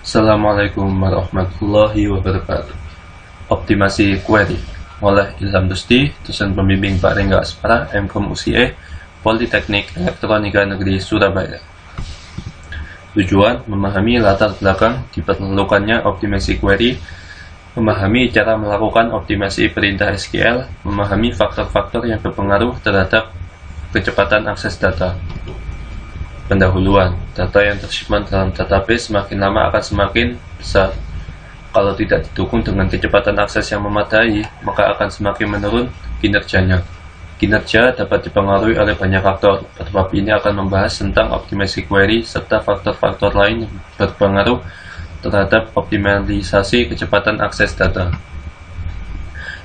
Assalamualaikum warahmatullahi wabarakatuh. Optimasi query oleh Ilham Dusti, dosen pembimbing Pak Rengga Aspara, MKOM UCE, Politeknik Elektronika Negeri Surabaya. Tujuan: memahami latar belakang diperlukannya optimasi query, memahami cara melakukan optimasi perintah SQL, memahami faktor-faktor yang berpengaruh terhadap kecepatan akses data. Pendahuluan: data yang tersimpan dalam database semakin lama akan semakin besar. Kalau tidak didukung dengan kecepatan akses yang memadai, maka akan semakin menurun kinerjanya. Kinerja dapat dipengaruhi oleh banyak faktor. Pada bab ini akan membahas tentang optimasi query serta faktor-faktor lain yang berpengaruh terhadap optimalisasi kecepatan akses data.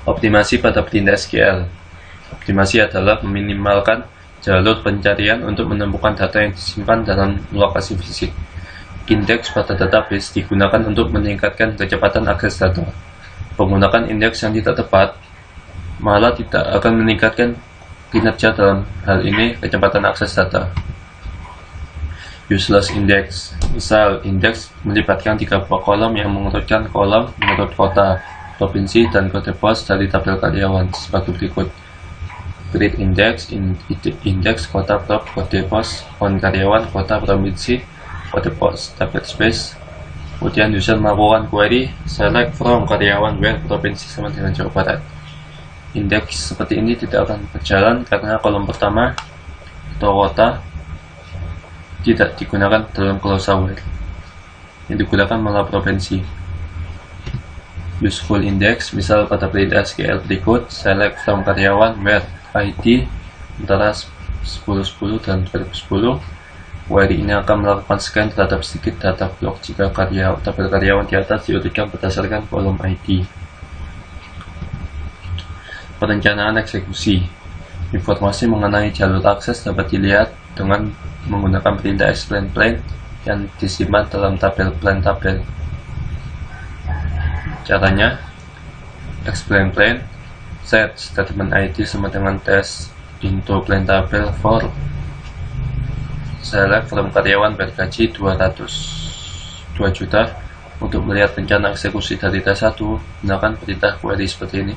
Optimasi pada perintah SQL. Optimasi adalah meminimalkan jalur pencarian untuk menemukan data yang disimpan dalam lokasi fisik. Indeks pada database digunakan untuk meningkatkan kecepatan akses data. Penggunaan indeks yang tidak tepat malah tidak akan meningkatkan kinerja, dalam hal ini kecepatan akses data. Useless index. Misal, indeks melibatkan 3 buah kolom yang mengurutkan kolom menurut kota, provinsi, dan kode pos dari tabel karyawan sebagai berikut. Grid index, indeks kota, prop, kode pos, on karyawan, kota, provinsi, kode pos, tabel space. Kemudian user melakukan query select from karyawan where provinsi sama dengan Jawa Barat. Indeks seperti ini tidak akan berjalan karena kolom pertama atau kota tidak digunakan dalam clause where, yang digunakan malah provinsi. Useful index, misal pada perintah SQL berikut select from karyawan where ID antara 1010 dan 2010. Query ini akan melakukan scan terhadap sedikit data blok jika tabel karyawan di atas diurutkan berdasarkan kolom ID. Perencanaan eksekusi. Informasi mengenai jalur akses dapat dilihat dengan menggunakan perintah explain plan yang disimpan dalam tabel plan tabel. Caranya: explain plan, set statement ID sama dengan test into plan tabel for select from karyawan bergaji 2 juta. Untuk melihat rencana eksekusi dari tes 1, gunakan perintah query seperti ini.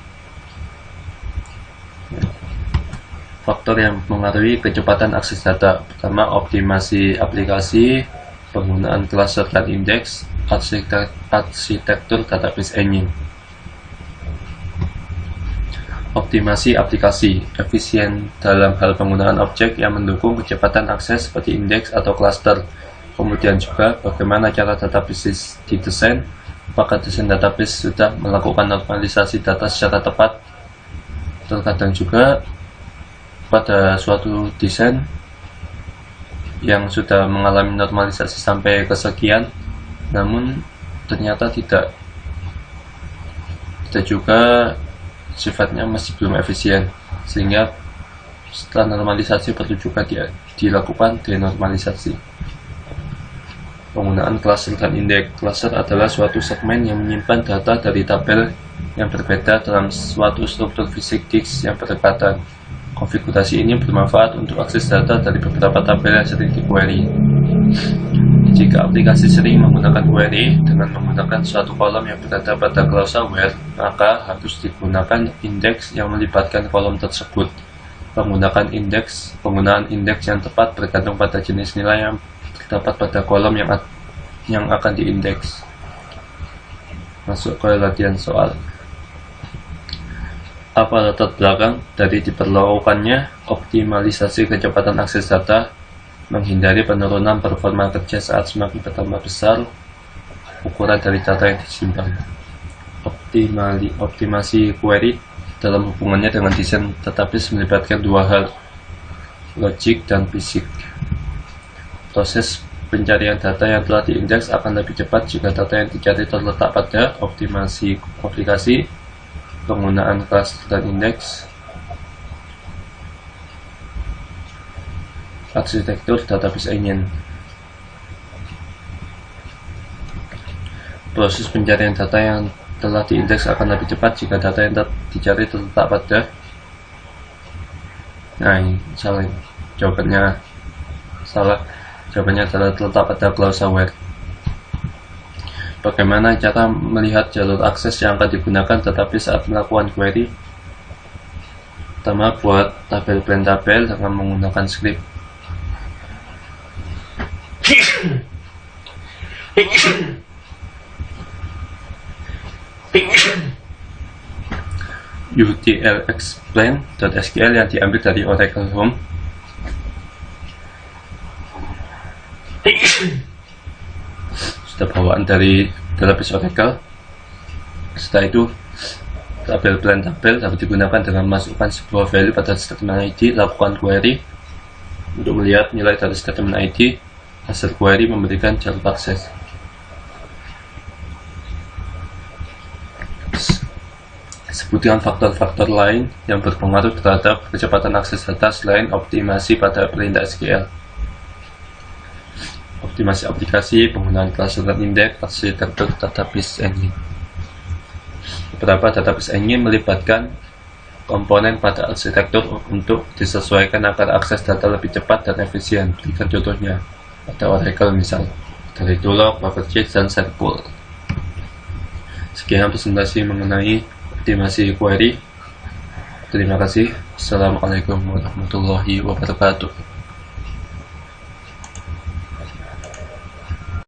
Faktor yang mempengaruhi kecepatan akses data. Pertama, optimasi aplikasi, penggunaan cluster dan indeks, arsitektur database engine. Optimasi aplikasi, efisien dalam hal penggunaan objek yang mendukung kecepatan akses seperti indeks atau cluster. Kemudian juga bagaimana cara database didesain, apakah desain database sudah melakukan normalisasi data secara tepat. Terkadang juga pada suatu desain yang sudah mengalami normalisasi sampai kesekian, namun ternyata tidak juga sifatnya masih belum efisien, sehingga setelah normalisasi perlu juga dilakukan denormalisasi. Penggunaan cluster dan indeks. Cluster adalah suatu segmen yang menyimpan data dari tabel yang berbeda dalam suatu struktur fisik disk yang berdekatan. Konfigurasi ini bermanfaat untuk akses data dari beberapa tabel yang sering di-query. Jika aplikasi sering menggunakan query dengan menggunakan suatu kolom yang berada pada clause where, maka harus digunakan indeks yang melibatkan kolom tersebut. Penggunaan indeks yang tepat bergantung pada jenis nilai yang terdapat pada kolom yang akan diindeks. Masuk ke latihan soal. Apa latar belakang dari diperlakukannya optimalisasi kecepatan akses data? Menghindari penurunan performa kerja saat semakin bertambah besar ukuran dari data yang disimpan. Optimasi query dalam hubungannya dengan desain database melibatkan 2 hal, logik dan fisik. Proses pencarian data yang telah diindeks akan lebih cepat jika data yang dicari terletak pada optimasi aplikasi, penggunaan cluster dan indeks, arsitektur database engine. Proses pencarian data yang telah diindeks akan lebih cepat jika data yang dicari terletak pada. Ini salah. Jawabannya adalah terletak pada clause where. Bagaimana cara melihat jalur akses yang akan digunakan tetapi saat melakukan query? Pertama, buat tabel dengan menggunakan script. utlexplain.sql yang diambil dari Oracle Home. Sudah bawaan dari database Oracle. Setelah itu, tabel dapat digunakan dengan masukkan sebuah value pada statement ID, lakukan query untuk melihat nilai dari statement ID. Hasil query memberikan jalur akses. Sebutkan faktor-faktor lain yang berpengaruh terhadap kecepatan akses data selain optimasi pada perintah SQL. Optimasi aplikasi, penggunaan cluster index, arsitektur database engine. Beberapa database engine melibatkan komponen pada arsitektur untuk disesuaikan agar akses data lebih cepat dan efisien. Berikan contohnya pada Oracle misal dari Tulog, Paperchase, dan Serpool. Sekian presentasi mengenai optimasi query. Terima kasih. Assalamualaikum warahmatullahi wabarakatuh.